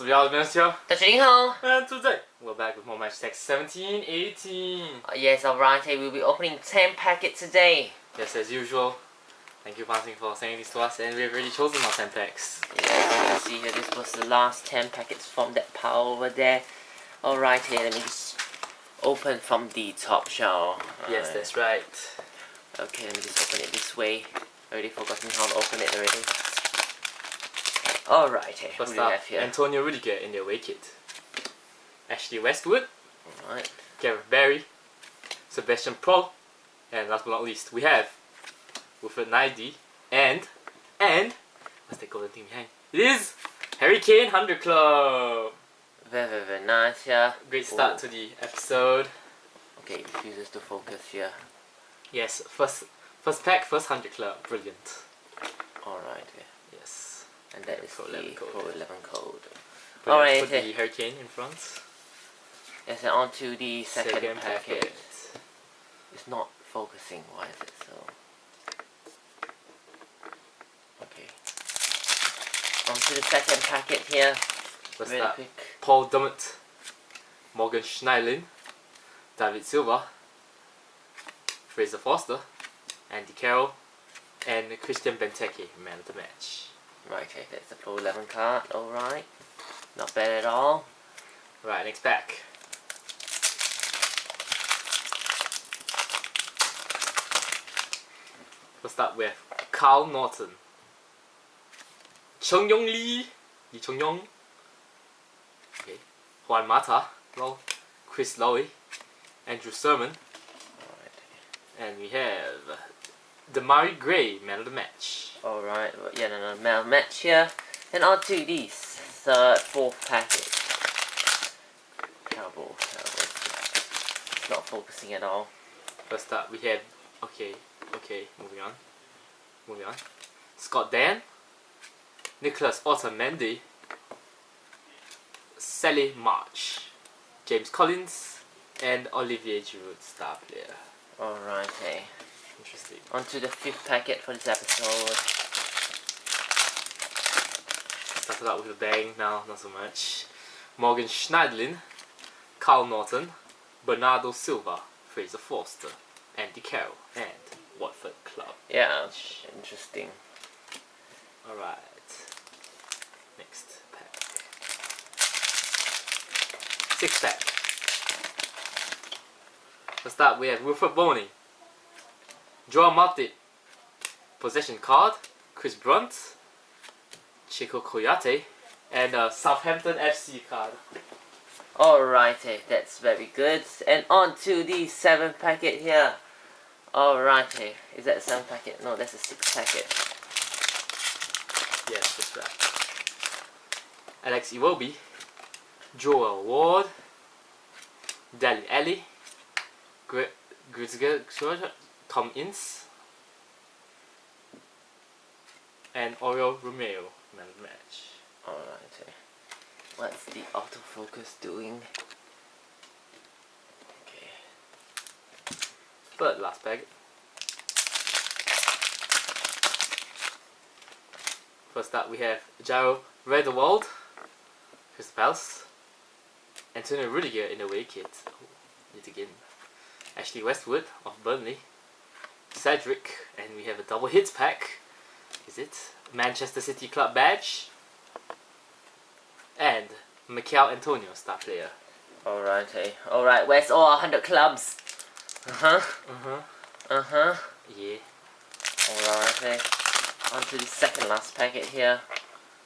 主要的show. 大家好. And today we're back with more match text 17-18. Yes, alright. We'll be opening 10 packets today. Yes, as usual. Thank you, Pansing, for sending these to us, and we've already chosen our 10 packs. Yeah, you can see here, this was the last 10 packets from that pile over there. Alright, let me just open from the top shelf. Yes, that's right. Okay, let me just open it this way. Already forgotten how to open it already. Alright, who do we have here? Antonio Rudiger in the away kit. Ashley Westwood. Alright. Gareth Barry. Sebastian Pro. And last but not least, we have Wilfred Naidi and what's that golden thing behind? It is Harry Kane 100 Club. Very nice here. Great start to the episode. Okay, it refuses to focus here. Yes, first pack, first 100 Club. Brilliant. Alright. Yes. And that is Pro the 11 code. Pro 11 code. Alright. Put the Harry Kane in front. Yes, and on to the second packet. It's not focusing. Why is it so? Okay. On to the second packet here. What's Really that? quick. Paul Dummett, Morgan Schneiderlin, David Silva, Fraser Forster, Andy Carroll, and Christian Benteke, man of the match. Right, okay, that's the Pro 11 card. Alright. Not bad at all. Right, next pack. We'll start with Carl Norton, Chung Yong Lee, Lee Chung Yong, okay, Juan Mata, Chris Lowe, Andrew Sermon, and we have Damari Gray, man of the match. Alright, yeah, another man match here. And on to the fourth packet. Terrible. It's not focusing at all. First up, we have moving on. Scott Dan, Nicholas Otamendi, Sally March, James Collins, and Olivier Giroud, star player. Alright, hey. Interesting. On to the fifth packet for this episode. Started out with a bang, now not so much. Morgan Schneiderlin, Carl Norton, Bernardo Silva, Fraser Forster, Andy Carroll, and Watford Club. Yeah, interesting. Alright. Next pack. Sixth pack. Let's start with Wilfred Boney, Joao Matip, Possession Card, Chris Brunt, Chico Koyate, and a Southampton FC card. Alrighty, that's very good. And on to the seventh packet here. Alrighty, is that a 7th packet? No, that's a 6th packet. Yes, that's right. Alex Iwobi, Joel Ward, Dali Ali, Tom Ince, and Oriol Romeo, man of the match. Alrighty. What's the autofocus doing? Okay. Third last packet. First up, we have Jairo Redewald, Crystal Palace, Antonio Rudiger in the away kit, yet again, Ashley Westwood of Burnley, Cedric, and we have a double hits pack. Is it Manchester City Club badge? And Mikel Antonio, star player. Alrighty. Alright, where's all 100 clubs? Yeah. Alrighty. On to the second last packet here.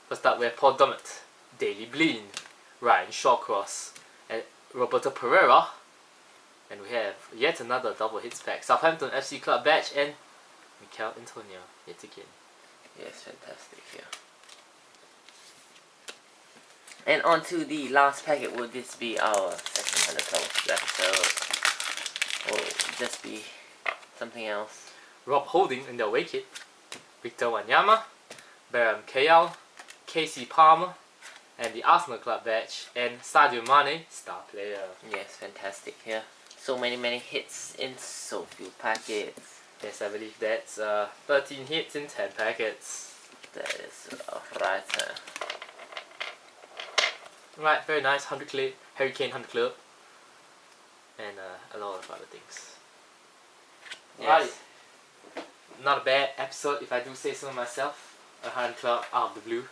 First up, we have Paul Dummett, Daley Bleen, Ryan Shawcross, and Roberto Pereira. And we have yet another double hits pack. Southampton FC Club badge and Mikel Antonio, yet again. Yes, fantastic here. And on to the last packet. Will this be our second 100 clubs episode? Or will this be something else? Rob Holding in the away kit, Victor Wanyama, Baram Kayal, Casey Palmer, and the Arsenal Club badge, and Sadio Mane, star player. Yes, fantastic here. So many hits in so few packets. Yes, I believe that's 13 hits in 10 packets. That is right. Right, very nice. 100 Club, Harry Kane 100 Club, and a lot of other things. Yes. Not a bad episode if I do say so myself. A 100 Club out of the blue.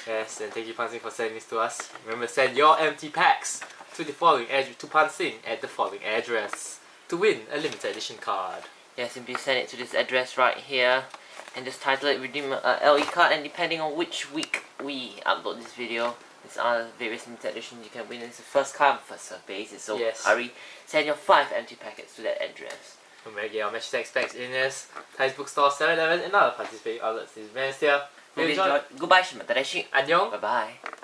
Yes, and thank you Pansing for sending this to us. Remember, send your empty packs to the following to Pansing at the following address to win a limited edition card. Yes, simply send it to this address right here and just title it redeem a LE card, and depending on which week we upload this video, there's other various limited editions you can win. It's a first come, first serve basis, so yes. hurry, send your 5 empty packets to that address. Remember, get our Match Attax packs in this Thai's Bookstore, 7-Eleven and other participating outlets. This is Vance here. Goodbye, Shima Tadeshi. Annyeong. Bye bye.